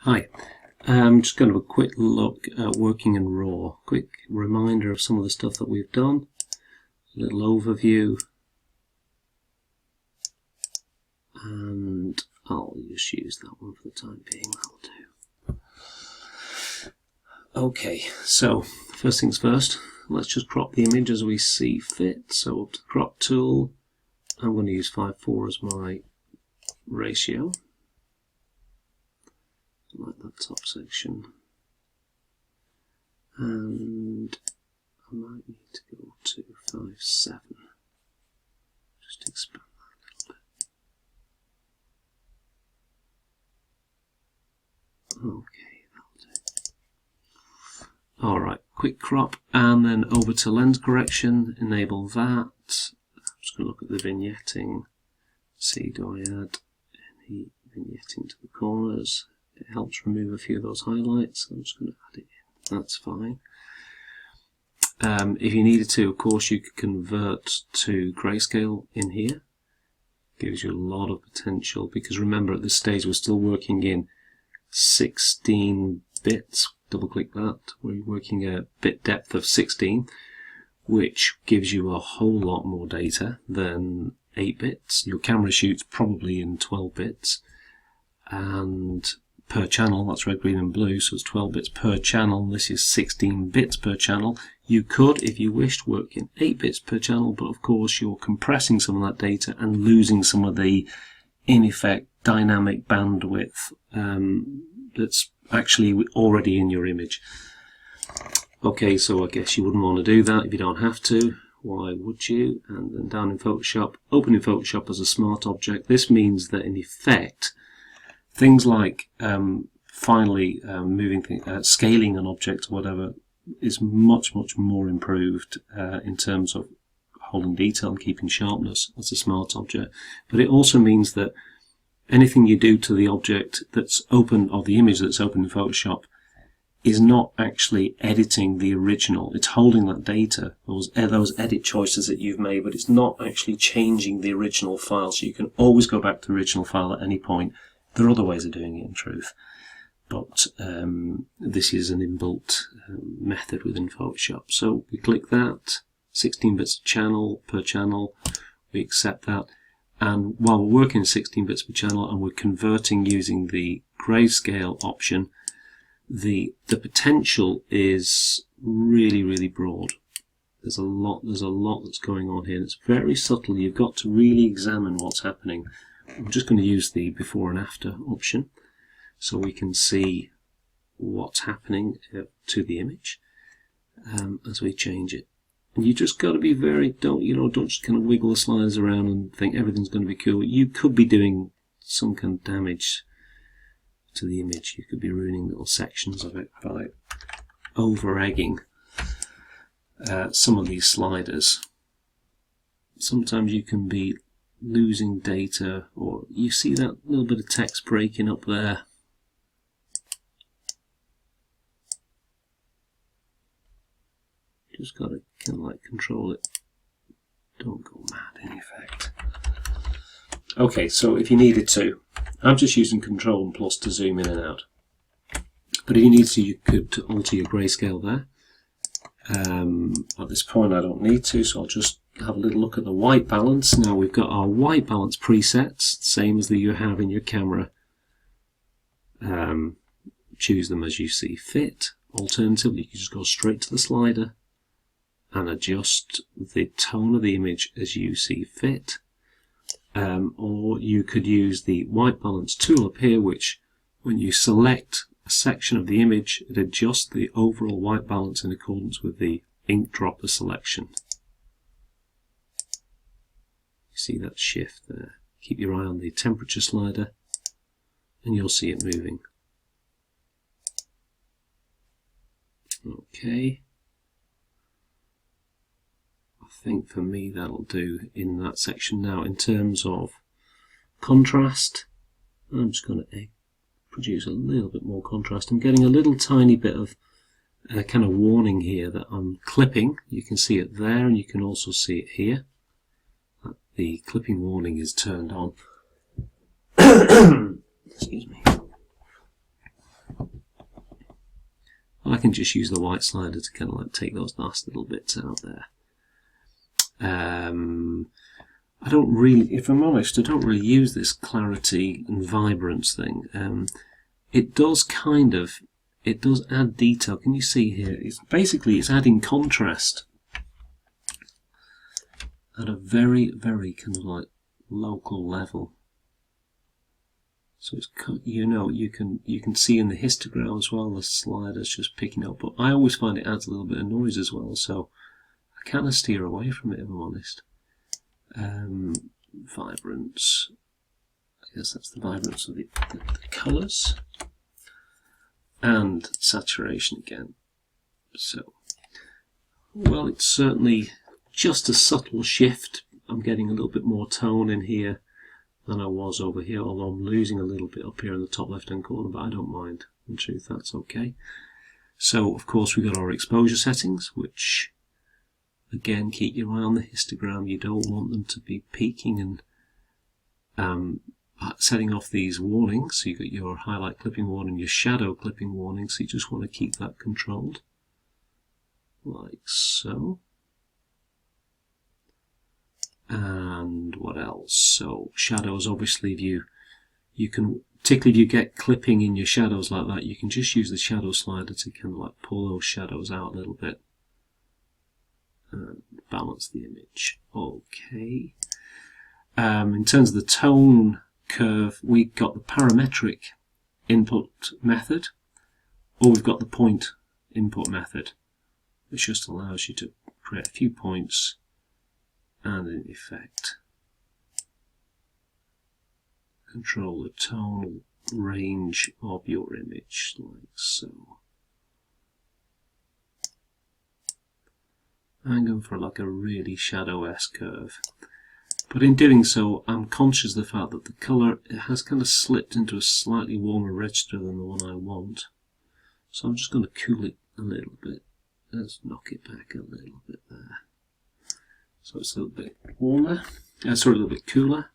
Hi, I'm just going to have a quick look at working in RAW. Quick reminder of some of the stuff that we've done, a little overview, and I'll just use that one for the time being, that'll do. Okay, so first things first, let's just crop the image as we see fit. So up to the crop tool, I'm going to use 5:4 as my ratio. Like that top section, and I might need to go to 5:7, just expand that a little bit. Okay, that'll do. Alright, quick crop, and then over to lens correction, enable that. I'm just going to look at the vignetting, see do I add any vignetting to the corners. It helps remove a few of those highlights. I'm just going to add it in. That's fine. If you needed to, of course, you could convert to grayscale in here. Gives you a lot of potential, because remember at this stage we're still working in 16 bits. Double click that. We're working a bit depth of 16, which gives you a whole lot more data than 8 bits. Your camera shoots probably in 12 bits. And per channel, that's red, green and blue, so it's 12 bits per channel. This is 16 bits per channel. You could, if you wished, work in 8 bits per channel, but of course you're compressing some of that data and losing some of the, in effect, dynamic bandwidth that's actually already in your image. Okay, so I guess you wouldn't want to do that if you don't have to. Why would you? And then down in Photoshop, open in Photoshop as a smart object. This means that in effect, things like finally scaling an object or whatever is much more improved in terms of holding detail and keeping sharpness as a smart object. But it also means that anything you do to the object that's open, or the image that's open in Photoshop, is not actually editing the original. It's holding that data, those edit choices that you've made, but it's not actually changing the original file. So you can always go back to the original file at any point. There are other ways of doing it in truth, but this is an inbuilt method within Photoshop. So we click that, 16 bits per channel, we accept that, and while we're working 16 bits per channel and we're converting using the grayscale option, the potential is really broad. There's a lot that's going on here, and it's very subtle. You've got to really examine what's happening. I'm just going to use the before and after option so we can see what's happening to the image as we change it. And you just got to be don't just kind of wiggle the sliders around and think everything's going to be cool. You could be doing some kind of damage to the image. You could be ruining little sections of it by over-egging some of these sliders. Sometimes you can be losing data, or you see that little bit of text breaking up there. Just got to kind of like control it. Don't go mad in effect. Okay, so if you needed to, I'm just using Control and Plus to zoom in and out. But if you need to, you could alter your grayscale there. At this point I don't need to, so I'll just have a little look at the white balance. Now we've got our white balance presets, same as that you have in your camera. Choose them as you see fit. Alternatively, you can just go straight to the slider and adjust the tone of the image as you see fit. Or you could use the white balance tool up here, which when you select a section of the image, it adjusts the overall white balance in accordance with the ink dropper selection. You see that shift there. Keep your eye on the temperature slider and you'll see it moving. Okay. I think for me that'll do in that section. Now in terms of contrast, I'm just going to produce a little bit more contrast. I'm getting a little tiny bit of kind of warning here that I'm clipping. You can see it there and you can also see it here. The clipping warning is turned on. Excuse me. I can just use the white slider to kind of like take those last little bits out there. I don't really, if I'm honest, I don't really use this clarity and vibrance thing. It does add detail. Can you see here? It's adding contrast at a very, very kind of like local level. So it's, you know, you can see in the histogram as well, the slider's just picking up. But I always find it adds a little bit of noise as well, so I kind of steer away from it if I'm honest. Vibrance. I guess that's the vibrance of the colours. And saturation again. So, well, it's certainly just a subtle shift. I'm getting a little bit more tone in here than I was over here, although I'm losing a little bit up here in the top left hand corner, but I don't mind. In truth, that's okay. So, of course, we've got our exposure settings, which, again, keep your eye on the histogram. You don't want them to be peaking and setting off these warnings. So you've got your highlight clipping warning, your shadow clipping warning, so you just want to keep that controlled, like so. And what else? So shadows, obviously, if you can, particularly if you get clipping in your shadows like that, you can just use the shadow slider to kind of like pull those shadows out a little bit and balance the image. Okay. In terms of the tone curve, we've got the parametric input method, or we've got the point input method, which just allows you to create a few points and in effect control the tonal range of your image, like so. I'm going for like a really shadow-esque curve. But in doing so, I'm conscious of the fact that the colour has kind of slipped into a slightly warmer register than the one I want. So I'm just going to cool it a little bit. Let's knock it back a little bit there. So it's a little bit warmer, a little bit cooler.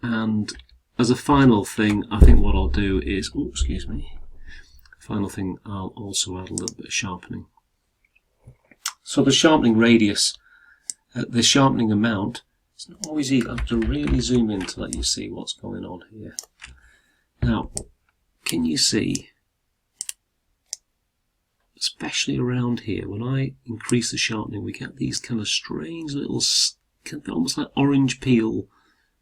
And as a final thing, I think what I'll do is, final thing, I'll also add a little bit of sharpening. So the sharpening radius, the sharpening amount, it's not always easy. I have to really zoom in to let you see what's going on here. Now, can you see, especially around here, when I increase the sharpening, we get these kind of strange little, almost like orange peel,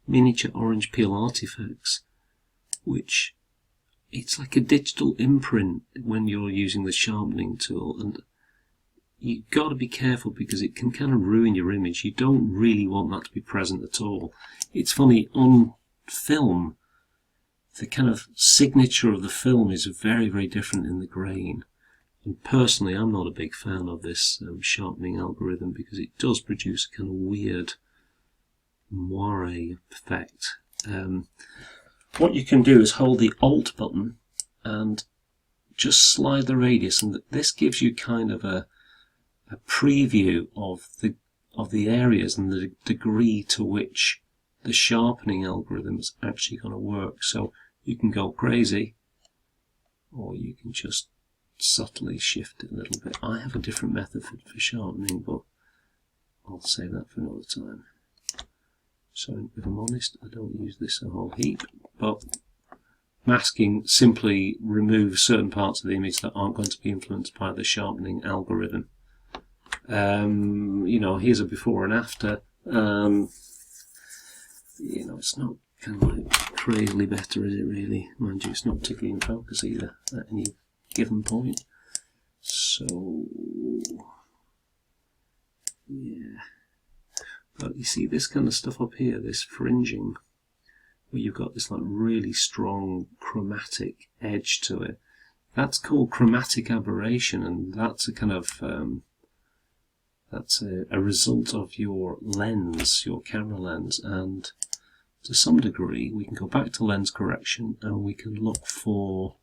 miniature orange peel artifacts, which it's like a digital imprint when you're using the sharpening tool, and you've got to be careful because it can kind of ruin your image. You don't really want that to be present at all. It's funny, on film, the kind of signature of the film is very, very different in the grain. And personally, I'm not a big fan of this sharpening algorithm because it does produce a kind of weird moire effect. What you can do is hold the Alt button and just slide the radius, and this gives you kind of a preview of the areas and the degree to which the sharpening algorithm is actually going to work. So you can go crazy, or you can just subtly shift it a little bit. I have a different method for sharpening, but I'll save that for another time. So if I'm honest, I don't use this a whole heap, but masking simply removes certain parts of the image that aren't going to be influenced by the sharpening algorithm. You know, here's a before and after. You know, it's not kind of like crazily better, is it really? Mind you, it's not particularly in focus either at any given point. So, yeah. But you see this kind of stuff up here, this fringing, where you've got this like really strong chromatic edge to it. That's called chromatic aberration, and that's a kind of that's a result of your lens, your camera lens, and to some degree we can go back to lens correction and we can look for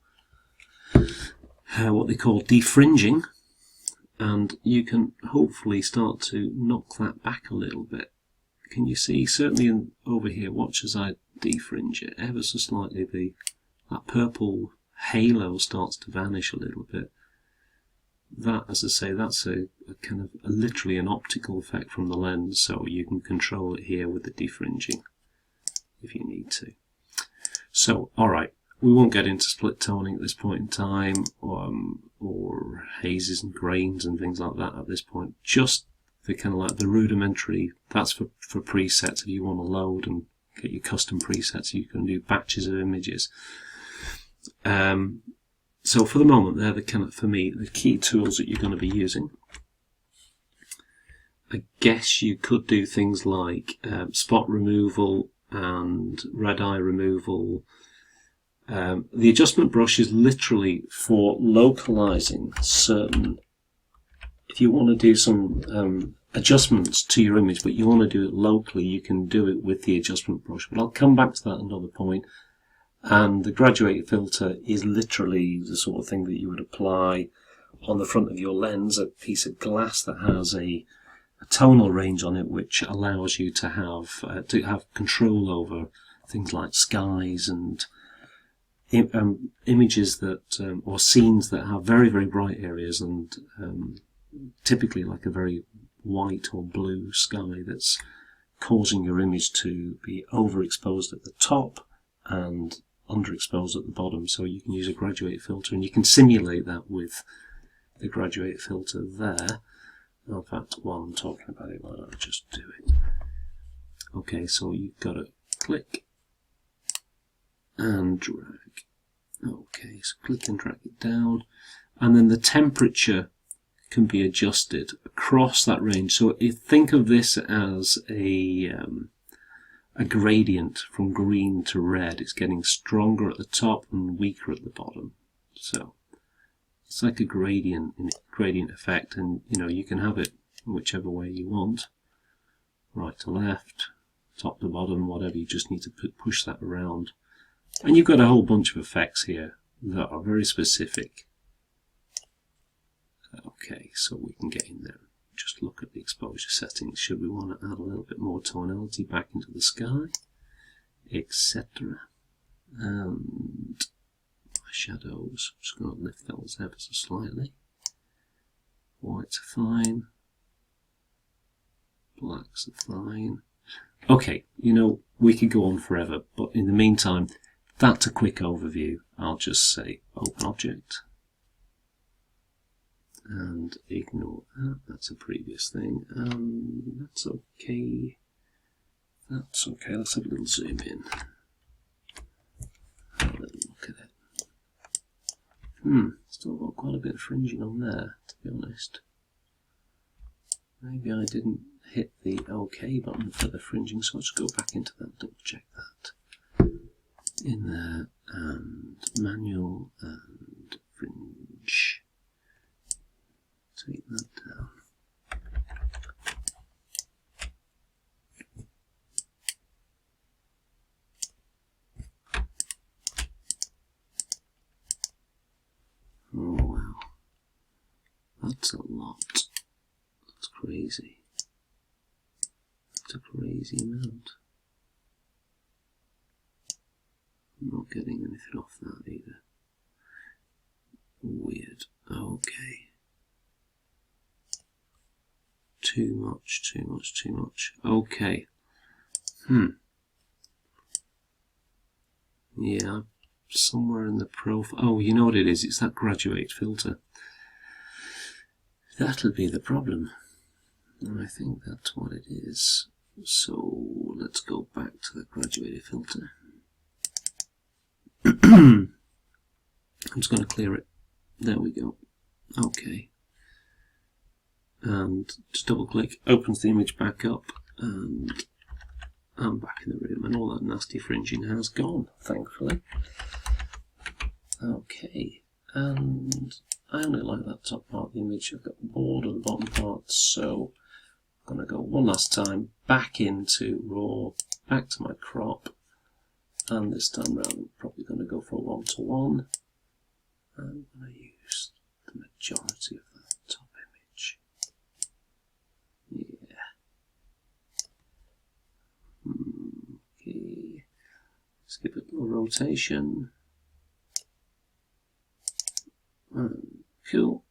what they call defringing, and you can hopefully start to knock that back a little bit. Can you see, certainly over here, watch as I defringe it ever so slightly, that purple halo starts to vanish a little bit. That, as I say, that's a kind of literally an optical effect from the lens, so you can control it here with the defringing if you need to. So, alright, we won't get into split toning at this point in time, or hazes and grains and things like that at this point. Just the kind of like the rudimentary, that's for presets if you want to load and get your custom presets. You can do batches of images. So for the moment, they're the kind of, for me, the key tools that you're going to be using. I guess you could do things like spot removal and red eye removal. The adjustment brush is literally for localizing certain, if you want to do some adjustments to your image, but you want to do it locally, you can do it with the adjustment brush. But I'll come back to that another point. And the graduated filter is literally the sort of thing that you would apply on the front of your lens, a piece of glass that has a tonal range on it, which allows you to have control over things like skies and images that or scenes that have very, very bright areas and typically like a very white or blue sky that's causing your image to be overexposed at the top and underexposed at the bottom. So you can use a graduated filter, and you can simulate that with the graduated filter there. In fact, while I'm talking about it, why don't I just do it? Okay, so you've got to click and drag. Okay, so click and drag it down, and then the temperature can be adjusted across that range. So if think of this as a gradient from green to red. It's getting stronger at the top and weaker at the bottom. So it's like a gradient effect, and you can have it whichever way you want, right to left, top to bottom, whatever. You just need to push that around, and you've got a whole bunch of effects here that are very specific. Okay, so we can get in there. Just look at the exposure settings. Should we want to add a little bit more tonality back into the sky, etc. And my shadows, I'm just going to lift those ever so slightly. Whites are fine. Blacks are fine. Okay, we could go on forever, but in the meantime, that's a quick overview. I'll just say Open Object. And ignore that, that's a previous thing. That's okay. That's okay, let's have a little zoom in. Have a little look at it. Still got quite a bit of fringing on there, to be honest. Maybe I didn't hit the OK button for the fringing, so I'll just go back into that, double check that. In there, and manual and fringe. Take that down. Oh wow, that's a lot. That's crazy. That's a crazy amount. I'm not getting anything off that either. Weird. Okay. Too much, too much, too much. Okay. Yeah, somewhere in the profile. Oh, you know what it is? It's that graduate filter. That'll be the problem. And I think that's what it is. So let's go back to the graduated filter. I'm just going to clear it. There we go. Okay. And just double click, opens the image back up, and I'm back in the room, and all that nasty fringing has gone, thankfully. Okay, and I only like that top part of the image. I've got bored of the bottom part, so I'm going to go one last time back into RAW, back to my crop, and this time round I'm probably going to go for a 1:1. I'm going to use the majority of that top image. Yeah. Okay. Let's give it a little rotation. Cool.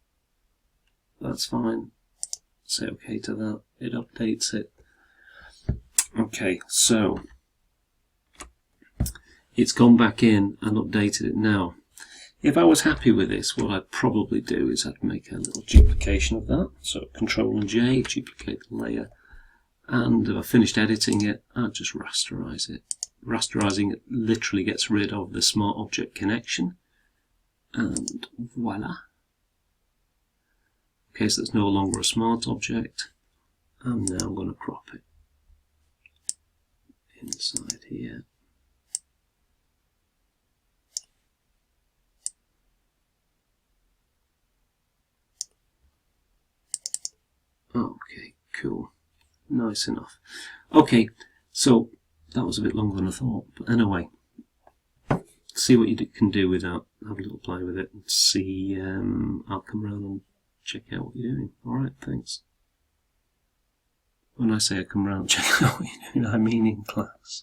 That's fine. Say OK to that. It updates it. Okay, so it's gone back in and updated it now. If I was happy with this, what I'd probably do is I'd make a little duplication of that. So Control and J, duplicate the layer. And if I finished editing it, I'd just rasterize it. Rasterizing it literally gets rid of the Smart Object connection. And voila. Okay, so it's no longer a smart object. And now I'm going to crop it inside here. Okay, cool. Nice enough. Okay, so that was a bit longer than I thought. But anyway, see what you can do with that. Have a little play with it and see. I'll come around and check out what you're doing. Alright, thanks. When I say I come around and check out what you're doing, I mean in class.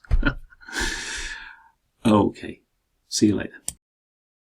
Okay, see you later.